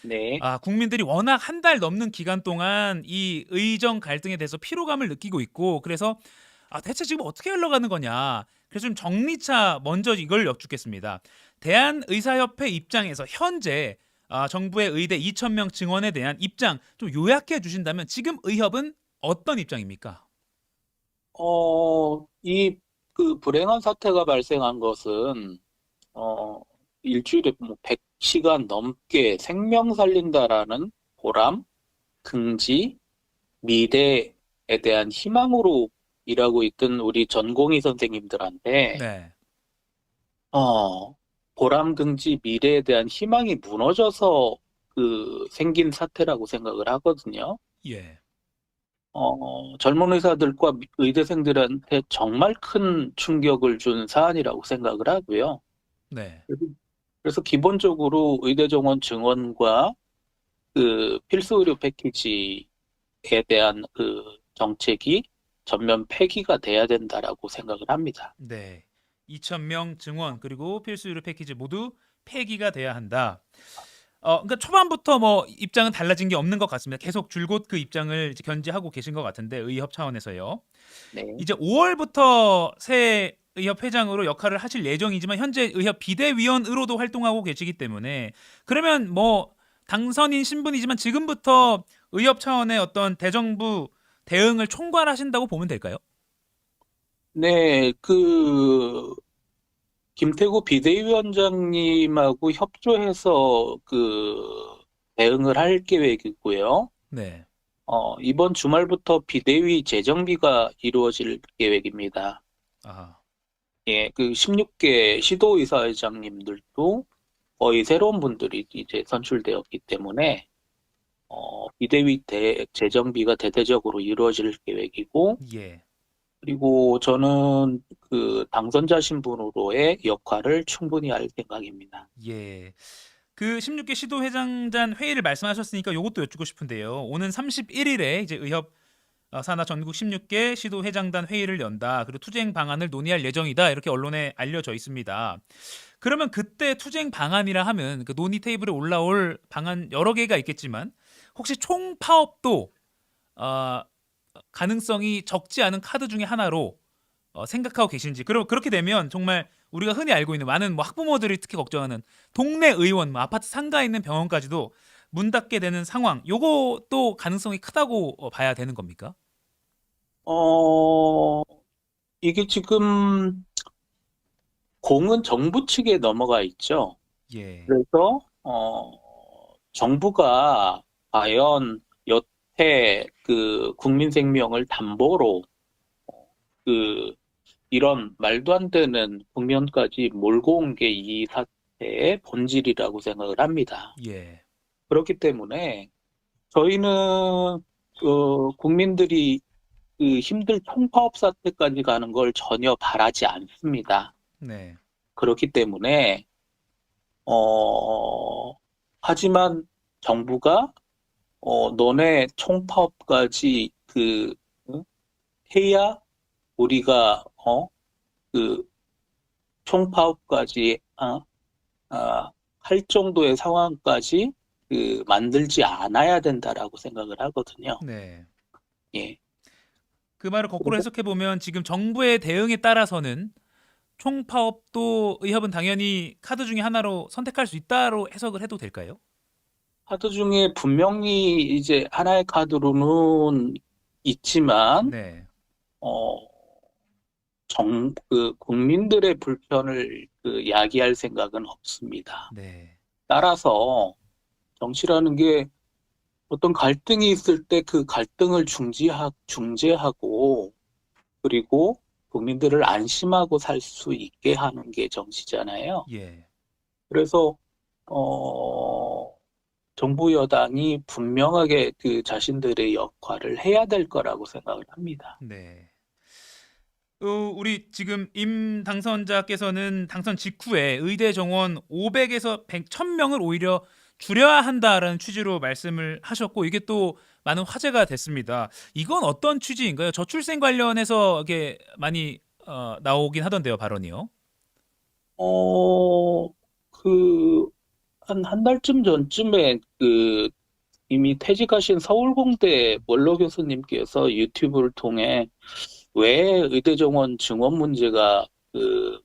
네. 국민들이 워낙 한 달 넘는 기간 동안 이 의정 갈등에 대해서 피로감을 느끼고 있고, 그래서 대체 지금 어떻게 흘러가는 거냐. 그래서 좀 정리차 먼저 이걸 여쭙겠습니다. 대한의사협회 입장에서 현재 정부의 의대 2,000명 증원에 대한 입장 좀 요약해 주신다면 지금 의협은 어떤 입장입니까? 이 불행한 사태가 발생한 것은 어, 일주일에 뭐 100시간 넘게 생명 살린다라는 보람, 긍지, 미래에 대한 희망으로 일하고 있던 우리 전공의 선생님들한테 네. 어, 보람, 긍지, 미래에 대한 희망이 무너져서 생긴 사태라고 생각을 하거든요. 예. 젊은 의사들과 의대생들한테 정말 큰 충격을 준 사안이라고 생각을 하고요. 네. 그래서 기본적으로 의대 정원 증원과 필수 의료 패키지에 대한 정책이 전면 폐기가 돼야 된다라고 생각을 합니다. 네. 2,000명 증원 그리고 필수 의료 패키지 모두 폐기가 돼야 한다. 그러니까 초반부터 뭐 입장은 달라진 게 없는 것 같습니다. 계속 줄곧 그 입장을 이제 견지하고 계신 것 같은데 의협 차원에서요. 네. 이제 5월부터 새 의협 회장으로 역할을 하실 예정이지만 현재 의협 비대위원으로도 활동하고 계시기 때문에 그러면 뭐 당선인 신분이지만 지금부터 의협 차원의 어떤 대정부 대응을 총괄하신다고 보면 될까요? 네, 김태구 비대위원장님하고 협조해서 대응을 할 계획이고요. 네. 이번 주말부터 비대위 재정비가 이루어질 계획입니다. 아, 예, 16개 시도의사회장님들도 거의 새로운 분들이 이제 선출되었기 때문에, 비대위 재정비가 대대적으로 이루어질 계획이고, 예. 그리고 저는 당선자 신분으로의 역할을 충분히 할 생각입니다. 예. 그 16개 시도회장단 회의를 말씀하셨으니까 요것도 여쭙고 싶은데요. 오는 31일에 이제 의협 산하 전국 16개 시도회장단 회의를 연다. 그리고 투쟁 방안을 논의할 예정이다. 이렇게 언론에 알려져 있습니다. 그러면 그때 투쟁 방안이라 하면 그 논의 테이블에 올라올 방안 여러 개가 있겠지만 혹시 총파업도 어, 가능성이 적지 않은 카드 중에 하나로 생각하고 계신지. 그럼 그렇게 되면 정말 우리가 흔히 알고 있는 많은 뭐 학부모들이 특히 걱정하는 동네 의원, 뭐 아파트 상가에 있는 병원까지도 문 닫게 되는 상황. 요것도 가능성이 크다고 봐야 되는 겁니까? 어, 이게 지금 공은 정부 측에 넘어가 있죠. 예. 그래서, 정부가 과연 여태 국민 생명을 담보로 그 이런 말도 안 되는 국면까지 몰고 온 게 이 사태의 본질이라고 생각을 합니다. 예. 그렇기 때문에 저희는 국민들이 힘들 총파업 사태까지 가는 걸 전혀 바라지 않습니다. 네. 그렇기 때문에 어, 하지만 정부가 너네 총파업까지 응? 해야 우리가 그 총파업까지 할 정도의 상황까지 만들지 않아야 된다라고 생각을 하거든요. 네. 예. 그 말을 거꾸로 그래서 해석해 보면 지금 정부의 대응에 따라서는 총파업도 의협은 당연히 카드 중에 하나로 선택할 수 있다로 해석을 해도 될까요? 카드 중에 분명히 이제 하나의 카드로는 있지만 네. 어, 국민들의 불편을 야기할 생각은 없습니다. 네. 따라서 정치라는 게 어떤 갈등이 있을 때 그 갈등을 중재하고 그리고 국민들을 안심하고 살 수 있게 하는 게 정치잖아요. 예. 그래서 어, 정부 여당이 분명하게 자신들의 역할을 해야 될 거라고 생각을 합니다. 네. 우리 지금 임 당선자께서는 당선 직후에 의대 정원 500에서 100, 1000명을 오히려 줄여야 한다라는 취지로 말씀을 하셨고 이게 또 많은 화제가 됐습니다. 이건 어떤 취지인가요? 저출생 관련해서 이게 많이 나오긴 하던데요, 발언이요. 어, 그 한 달쯤 전쯤에 이미 퇴직하신 서울공대 원로 교수님께서 유튜브를 통해 왜 의대 정원 증원 문제가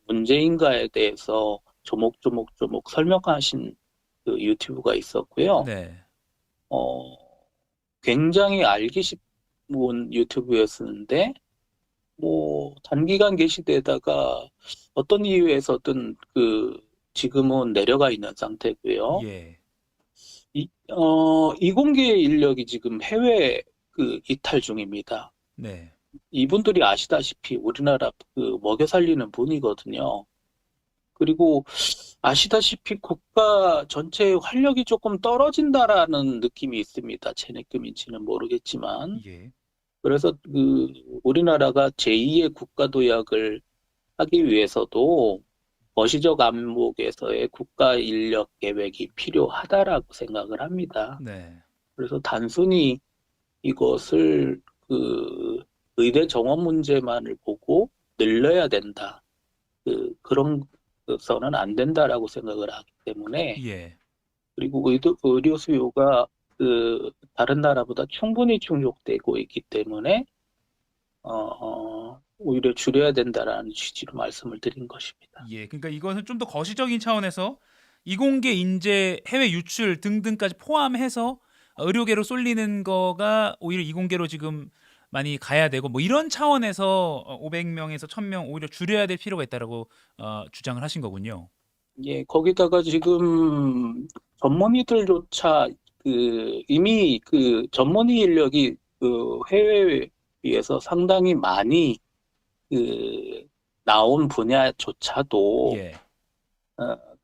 문제인가에 대해서 조목조목조목 설명하신 그 유튜브가 있었고요. 네. 어, 굉장히 알기 쉬운 유튜브였었는데, 뭐, 단기간 게시되다가 어떤 이유에서든 지금은 내려가 있는 상태고요. 예. 이공계 인력이 지금 해외 이탈 중입니다. 네. 이분들이 아시다시피 우리나라 먹여 살리는 분이거든요. 그리고 아시다시피 국가 전체의 활력이 조금 떨어진다라는 느낌이 있습니다. 제 느낌인지는 모르겠지만. 예. 그래서 우리나라가 제2의 국가도약을 하기 위해서도 거시적 안목에서의 국가 인력 계획이 필요하다라고 생각을 합니다. 네. 그래서 단순히 이것을 의대 정원 문제만을 보고 늘려야 된다. 그런 것서는 안 된다라고 생각을 하기 때문에, 예. 그리고 의료 수요가 다른 나라보다 충분히 충족되고 있기 때문에 오히려 줄여야 된다라는 취지로 말씀을 드린 것입니다. 예. 그러니까 이것은 좀 더 거시적인 차원에서 이공계 인재 해외 유출 등등까지 포함해서 의료계로 쏠리는 거가 오히려 이공계로 지금 많이 가야 되고 뭐 이런 차원에서 500명에서 1000명 오히려 줄여야 될 필요가 있다라고 주장을 하신 거군요. 예, 거기다가 지금 전문의들조차 이미 전문의 인력이 해외에 비해서 상당히 많이 나온 분야조차도 예.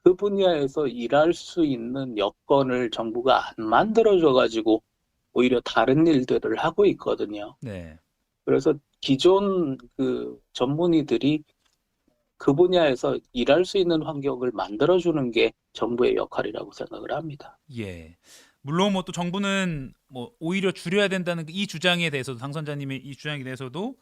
그 분야에서 일할 수 있는 여건을 정부가 안 만들어줘가지고 오히려 다른 일들을 하고 있거든요. 네. 그래서 기존 전문의들이 그 분야에서 일할 수 있는 환경을 만들어주는 게 정부의 역할이라고 생각을 합니다. 예. 물론 뭐 또 정부는 뭐 오히려 줄여야 된다는 이 주장에 대해서도 당선자님의 이 주장에 대해서도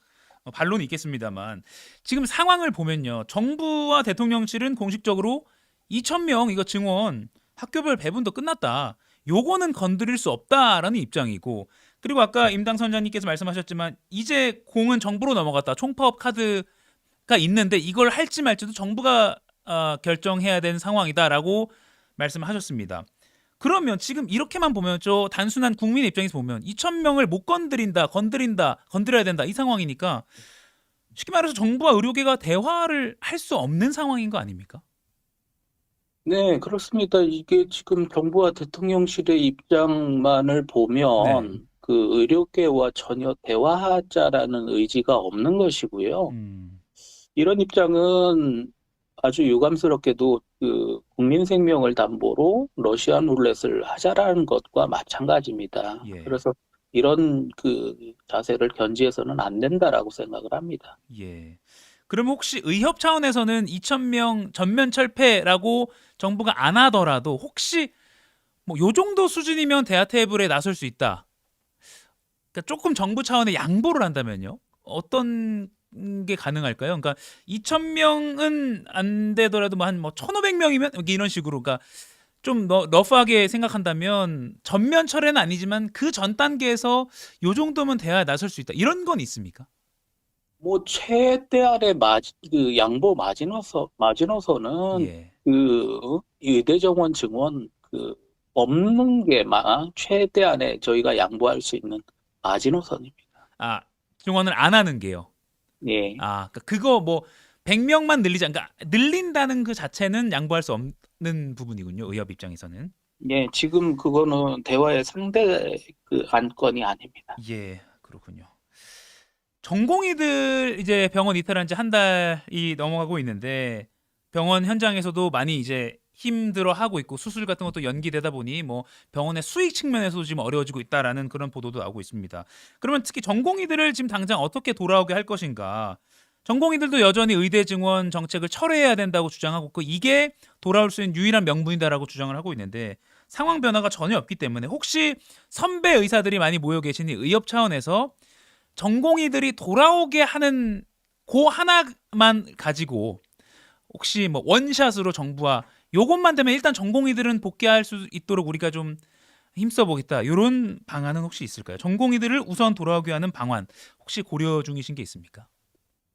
반론이 있겠습니다만 지금 상황을 보면요. 정부와 대통령실은 공식적으로 2,000명 이거 증원 학교별 배분도 끝났다. 요거는 건드릴 수 없다라는 입장이고 그리고 아까 임 당선자님께서 말씀하셨지만 이제 공은 정부로 넘어갔다. 총파업 카드가 있는데 이걸 할지 말지도 정부가 결정해야 되는 상황이다라고 말씀하셨습니다. 그러면 지금 이렇게만 보면 저 단순한 국민 입장에서 보면 2,000명을 못 건드려야 된다 이 상황이니까 쉽게 말해서 정부와 의료계가 대화를 할 수 없는 상황인 거 아닙니까? 네, 그렇습니다. 이게 지금 정부와 대통령실의 입장만을 네. 보면 의료계와 전혀 대화하자라는 의지가 없는 것이고요. 음. 이런 입장은 아주 유감스럽게도 국민 생명을 담보로 러시안 룰렛을 하자라는 것과 마찬가지입니다. 예. 그래서 이런 자세를 견지해서는 안 된다라고 생각을 합니다. 예. 그럼 혹시 의협 차원에서는 2,000명 전면 철폐라고 정부가 안 하더라도 혹시 뭐 요 정도 수준이면 대화 테이블에 나설 수 있다. 그러니까 조금 정부 차원의 양보를 한다면요. 어떤 게 가능할까요? 그러니까 2,000명은 안 되더라도 뭐 한 1,500명이면 이런 식으로 그러니까 좀 러프하게 생각한다면 전면 철회는 아니지만 그 전 단계에서 요 정도면 대화에 나설 수 있다. 이런 건 있습니까? 뭐 최대한의 양보 마지노선은 예. 의대 정원 증원 없는 게 최대한의 저희가 양보할 수 있는 마지노선입니다. 아, 증원을 안 하는 게요. 예. 아, 그러니까 그거 뭐 100명만 늘리자. 그러니까 늘린다는 그 자체는 양보할 수 없는 부분이군요. 의협 입장에서는. 예, 지금 그거는 대화의 상대 안건이 아닙니다. 예, 그렇군요. 전공의들 이제 병원 이탈한 지 한 달이 넘어가고 있는데 병원 현장에서도 많이 이제 힘들어 하고 있고 수술 같은 것도 연기되다 보니 뭐 병원의 수익 측면에서도 지금 어려워지고 있다라는 그런 보도도 나오고 있습니다. 그러면 특히 전공의들을 지금 당장 어떻게 돌아오게 할 것인가? 전공의들도 여전히 의대 증원 정책을 철회해야 된다고 주장하고 있고 이게 돌아올 수 있는 유일한 명분이다라고 주장을 하고 있는데 상황 변화가 전혀 없기 때문에 혹시 선배 의사들이 많이 모여 계시니 의협 차원에서 전공의들이 돌아오게 하는 그 하나만 가지고 혹시 뭐 원샷으로 정부와 요것만 되면 일단 전공의들은 복귀할 수 있도록 우리가 좀 힘써 보겠다. 이런 방안은 혹시 있을까요? 전공의들을 우선 돌아오게 하는 방안 혹시 고려 중이신 게 있습니까?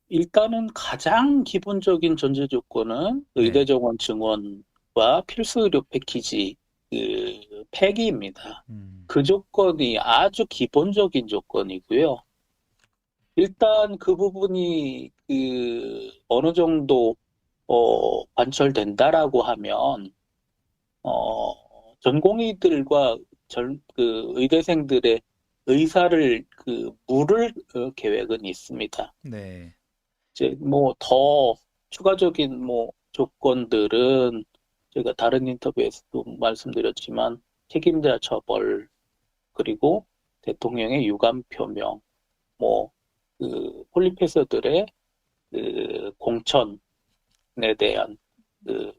일단은 가장 기본적인 전제 조건은 네. 의대 정원 증원과 필수 의료 패키지 폐기입니다. 음. 그 조건이 아주 기본적인 조건이고요. 일단 그 부분이 어느 정도 관철된다라고 하면 전공의들과 의대생들의 의사를 물을 계획은 있습니다. 네. 이제 뭐 더 추가적인 뭐 조건들은 제가 다른 인터뷰에서도 말씀드렸지만 책임자 처벌 그리고 대통령의 유감 표명 뭐 폴리페서들의 공천에 대한 그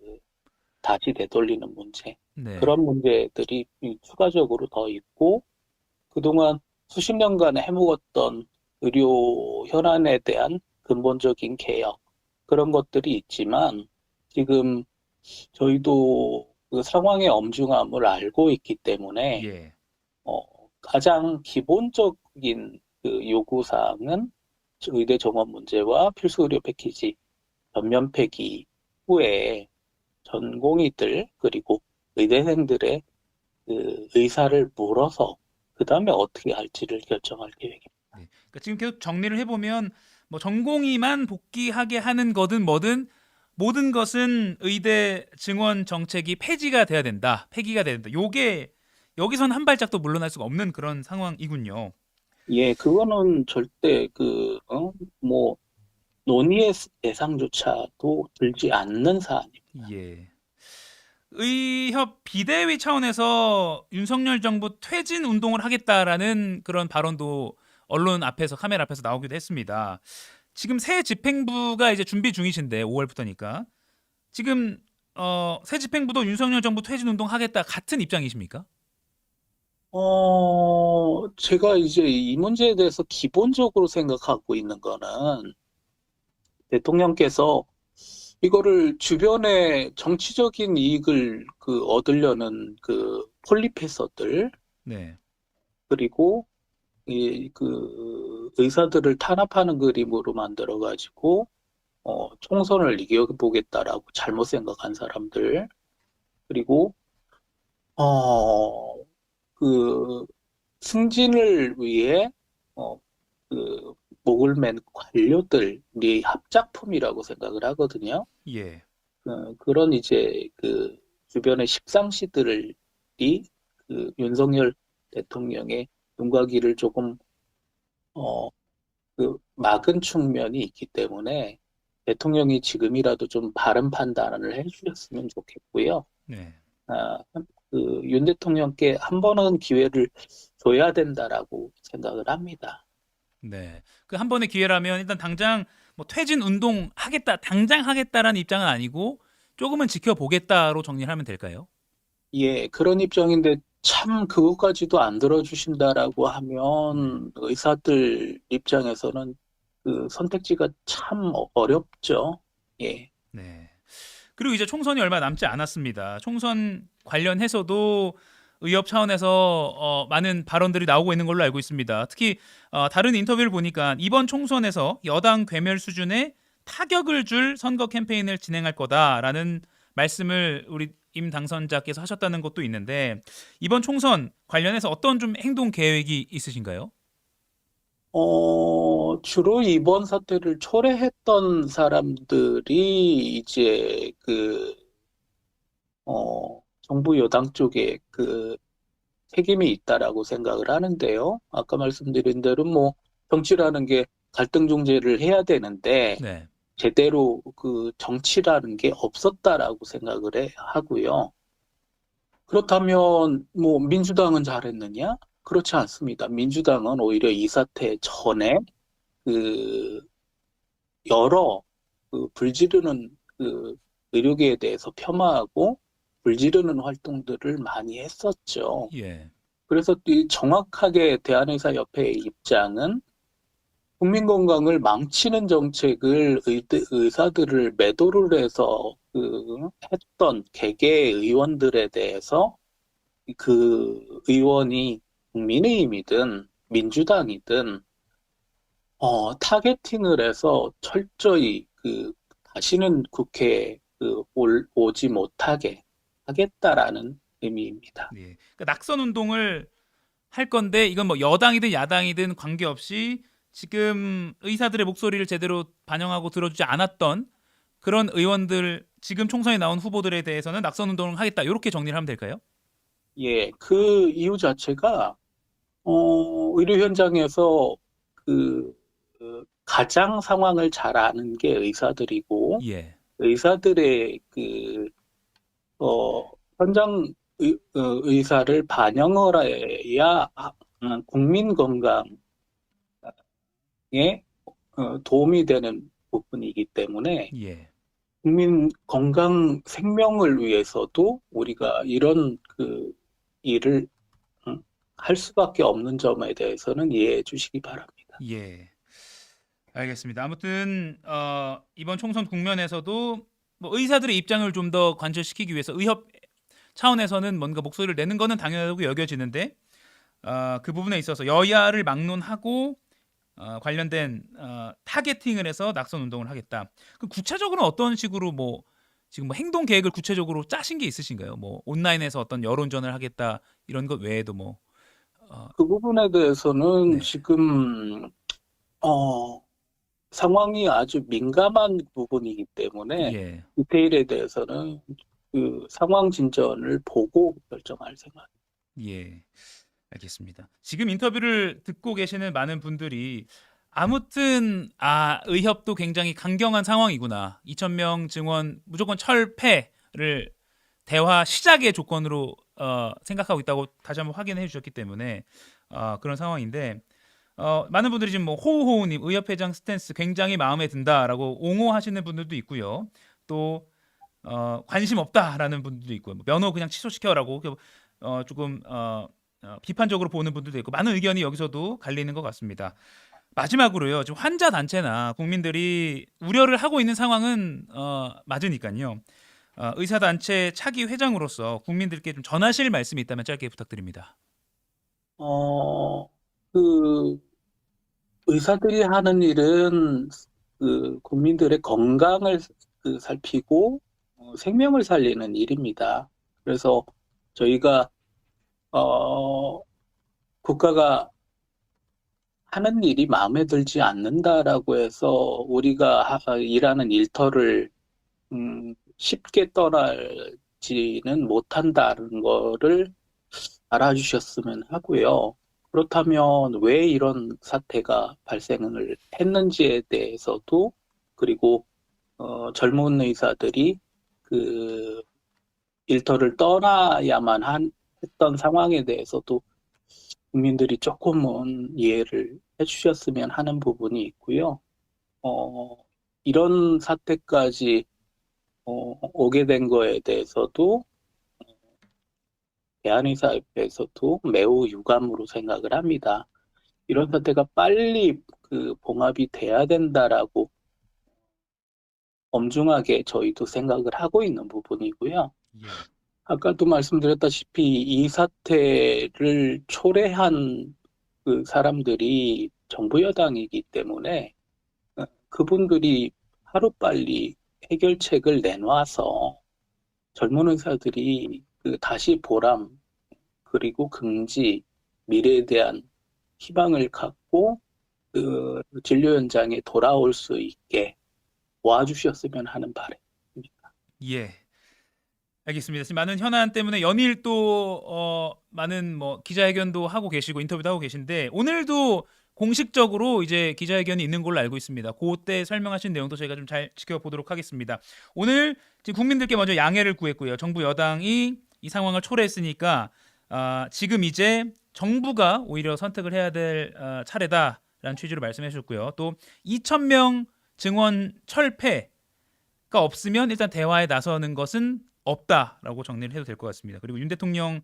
다시 되돌리는 문제 네. 그런 문제들이 추가적으로 더 있고 그동안 수십 년간 해묵었던 의료 현안에 대한 근본적인 개혁 그런 것들이 있지만 지금 저희도 그 상황의 엄중함을 알고 있기 때문에 예. 어, 가장 기본적인 요구사항은 의대 정원 문제와 필수 의료 패키지 전면 폐기 후에 전공의들 그리고 의대생들의 의사를 물어서 그 다음에 어떻게 할지를 결정할 계획입니다. 네. 그러니까 지금 계속 정리를 해보면 뭐 전공의만 복귀하게 하는 거든 뭐든 모든 것은 의대 증원 정책이 폐지가 돼야 된다. 폐기가 돼야 된다. 요게 여기선 한 발짝도 물러날 수가 없는 그런 상황이군요. 예, 그거는 절대 뭐 논의의 대상조차도 들지 않는 사안입니다. 예. 의협 비대위 차원에서 윤석열 정부 퇴진 운동을 하겠다라는 그런 발언도 언론 앞에서 카메라 앞에서 나오기도 했습니다. 지금 새 집행부가 이제 준비 중이신데 5월부터니까 지금 새 집행부도 윤석열 정부 퇴진 운동 하겠다 같은 입장이십니까? 제가 이제 이 문제에 대해서 기본적으로 생각하고 있는 거는 대통령께서 이거를 주변의 정치적인 이익을 얻으려는 폴리페서들 네. 그리고 의사들을 탄압하는 그림으로 만들어 가지고 총선을 이겨보겠다라고 잘못 생각한 사람들 그리고 어, 그 승진을 위해 어, 그 목을 맨 관료들이 합작품이라고 생각을 하거든요. 예. 그런 이제 주변의 십상시들이 윤석열 대통령의 눈과 귀를 조금 어, 막은 측면이 있기 때문에 대통령이 지금이라도 좀 바른 판단을 해주셨으면 좋겠고요. 네. 아, 윤 대통령께 한 번은 기회를 줘야 된다라고 생각을 합니다. 네. 그 한 번의 기회라면 일단 당장 뭐 퇴진 운동 하겠다, 당장 하겠다라는 입장은 아니고 조금은 지켜보겠다로 정리를 하면 될까요? 예, 그런 입장인데 참 그것까지도 안 들어주신다라고 네. 하면 의사들 입장에서는 선택지가 참 어렵죠. 예. 네. 그리고 이제 총선이 얼마 남지 않았습니다. 총선 관련해서도 의협 차원에서 많은 발언들이 나오고 있는 걸로 알고 있습니다. 특히 다른 인터뷰를 보니까 이번 총선에서 여당 괴멸 수준의 타격을 줄 선거 캠페인을 진행할 거다라는 말씀을 우리 임 당선자께서 하셨다는 것도 있는데 이번 총선 관련해서 어떤 좀 행동 계획이 있으신가요? 주로 이번 사태를 초래했던 사람들이 이제 정부 여당 쪽에 책임이 있다라고 생각을 하는데요. 아까 말씀드린 대로 뭐 정치라는 게 갈등 중재를 해야 되는데 네. 제대로 정치라는 게 없었다라고 생각을 하고요. 그렇다면 뭐 민주당은 잘했느냐? 그렇지 않습니다. 민주당은 오히려 이 사태 전에 그 여러 불지르는 의료계에 대해서 폄하하고 불지르는 활동들을 많이 했었죠. 예. 그래서 이 정확하게 대한의사협회의 입장은 국민 건강을 망치는 정책을 의사들을 매도를 해서 했던 개개 의원들에 대해서 그 의원이 국민의힘이든 민주당이든 타겟팅을 해서 철저히 다시는 국회에 오지 못하게 하겠다라는 의미입니다. 네. 그러니까 낙선 운동을 할 건데 이건 뭐 여당이든 야당이든 관계없이 지금 의사들의 목소리를 제대로 반영하고 들어주지 않았던 그런 의원들 지금 총선에 나온 후보들에 대해서는 낙선 운동을 하겠다 이렇게 정리를 하면 될까요? 예, 그 이유 자체가 의료 현장에서 그, 가장 상황을 잘 아는 게 의사들이고 예. 의사들의 현장 의사를 반영을 해야 국민 건강에 도움이 되는 부분이기 때문에 예. 국민 건강 생명을 위해서도 우리가 이런 일을 할 수밖에 없는 점에 대해서는 이해해 주시기 바랍니다. 예. 알겠습니다. 아무튼 이번 총선 국면에서도 뭐 의사들의 입장을 좀 더 관철시키기 위해서 의협 차원에서는 뭔가 목소리를 내는 거는 당연하다고 여겨지는데 그 부분에 있어서 여야를 막론하고 관련된 타겟팅을 해서 낙선 운동을 하겠다. 그 구체적으로는 어떤 식으로 뭐 지금 뭐 행동 계획을 구체적으로 짜신 게 있으신가요? 뭐 온라인에서 어떤 여론전을 하겠다 이런 것 외에도 뭐 그 부분에 대해서는 네. 지금 상황이 아주 민감한 부분이기 때문에 예. 디테일에 대해서는 상황 진전을 보고 결정할 생각입니다. 예. 알겠습니다. 지금 인터뷰를 듣고 계시는 많은 분들이 아무튼 의협도 굉장히 강경한 상황이구나. 2,000명 증원 무조건 철폐를 대화 시작의 조건으로 생각하고 있다고 다시 한번 확인해 주셨기 때문에 그런 상황인데 많은 분들이 지금 뭐 호우호우님 의협회장 스탠스 굉장히 마음에 든다라고 옹호하시는 분들도 있고요. 또 관심 없다라는 분들도 있고 뭐 면허 그냥 취소시켜라고 조금 비판적으로 보는 분들도 있고 많은 의견이 여기서도 갈리는 것 같습니다. 마지막으로요. 지금 환자 단체나 국민들이 우려를 하고 있는 상황은 맞으니까요. 의사 단체 차기 회장으로서 국민들께 좀 전하실 말씀이 있다면 짧게 부탁드립니다. 어, 그 의사들이 하는 일은 국민들의 건강을 살피고 생명을 살리는 일입니다. 그래서 저희가 국가가 하는 일이 마음에 들지 않는다라고 해서 우리가 일하는 일터를 쉽게 떠나지는 못한다는 거를 알아주셨으면 하고요. 그렇다면 왜 이런 사태가 발생을 했는지에 대해서도 그리고 젊은 의사들이 그 일터를 떠나야만 했던 상황에 대해서도 국민들이 조금은 이해를 해주셨으면 하는 부분이 있고요. 어, 이런 사태까지 오게 된 거에 대해서도 대한의사협회에서도 매우 유감으로 생각을 합니다. 이런 사태가 빨리 봉합이 돼야 된다라고 엄중하게 저희도 생각을 하고 있는 부분이고요. 예. 아까도 말씀드렸다시피 이 사태를 초래한 사람들이 정부 여당이기 때문에 그분들이 하루빨리 해결책을 내놔서 젊은 의사들이 다시 보람 그리고 긍지 미래에 대한 희망을 갖고 진료 현장에 돌아올 수 있게 도와주셨으면 하는 바람입니다. 예. 알겠습니다. 지금 많은 현안 때문에 연일 또 많은 뭐 기자회견도 하고 계시고 인터뷰도 하고 계신데 오늘도 공식적으로 이제 기자회견이 있는 걸로 알고 있습니다. 그때 설명하신 내용도 저희가 좀 잘 지켜보도록 하겠습니다. 오늘 지금 국민들께 먼저 양해를 구했고요. 정부 여당이 이 상황을 초래했으니까 지금 이제 정부가 오히려 선택을 해야 될 차례다라는 취지로 말씀해 주셨고요. 또 2,000명 증원 철폐가 없으면 일단 대화에 나서는 것은 없다라고 정리를 해도 될 것 같습니다. 그리고 윤 대통령이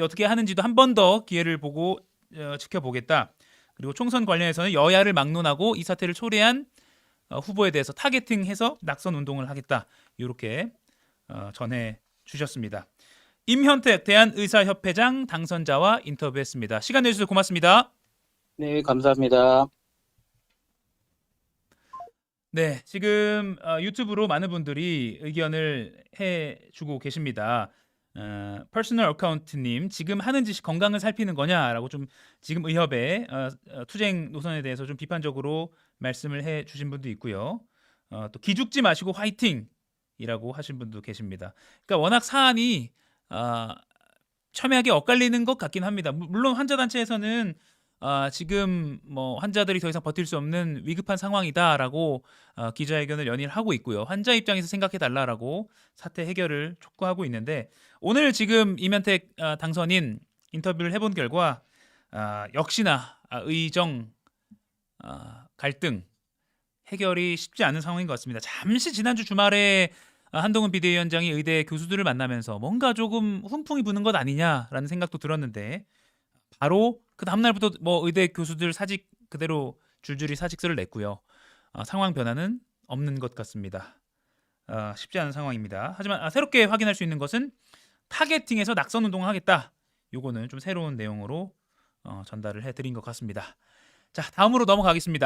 어떻게 하는지도 한 번 더 기회를 보고 지켜보겠다. 그리고 총선 관련해서는 여야를 막론하고 이 사태를 초래한 후보에 대해서 타겟팅해서 낙선 운동을 하겠다. 이렇게 전해 주셨습니다. 임현택 대한의사협회장 당선자와 인터뷰했습니다. 시간 내주셔서 고맙습니다. 네, 감사합니다. 네, 지금 유튜브로 많은 분들이 의견을 해주고 계십니다. 퍼스널 어카운트님, 지금 하는 짓이 건강을 살피는 거냐라고 좀 지금 의협의 투쟁 노선에 대해서 좀 비판적으로 말씀을 해주신 분도 있고요. 또 기죽지 마시고 화이팅이라고 하신 분도 계십니다. 그러니까 워낙 사안이 첨예하게 엇갈리는 것 같긴 합니다. 물론 환자 단체에서는 지금 뭐 환자들이 더 이상 버틸 수 없는 위급한 상황이다라고 기자회견을 연일 하고 있고요. 환자 입장에서 생각해 달라라고 사태 해결을 촉구하고 있는데 오늘 지금 이면택 당선인 인터뷰를 해본 결과 역시나 의정 갈등 해결이 쉽지 않은 상황인 것 같습니다. 잠시 지난주 주말에 한동훈 비대위원장이 의대 교수들을 만나면서 뭔가 조금 훈풍이 부는 것 아니냐라는 생각도 들었는데 바로 그 다음날부터 뭐 의대 교수들 사직 그대로 줄줄이 사직서를 냈고요. 상황 변화는 없는 것 같습니다. 쉽지 않은 상황입니다. 하지만 새롭게 확인할 수 있는 것은 타겟팅해서 낙선 운동을 하겠다. 요거는 좀 새로운 내용으로 전달을 해드린 것 같습니다. 자, 다음으로 넘어가겠습니다.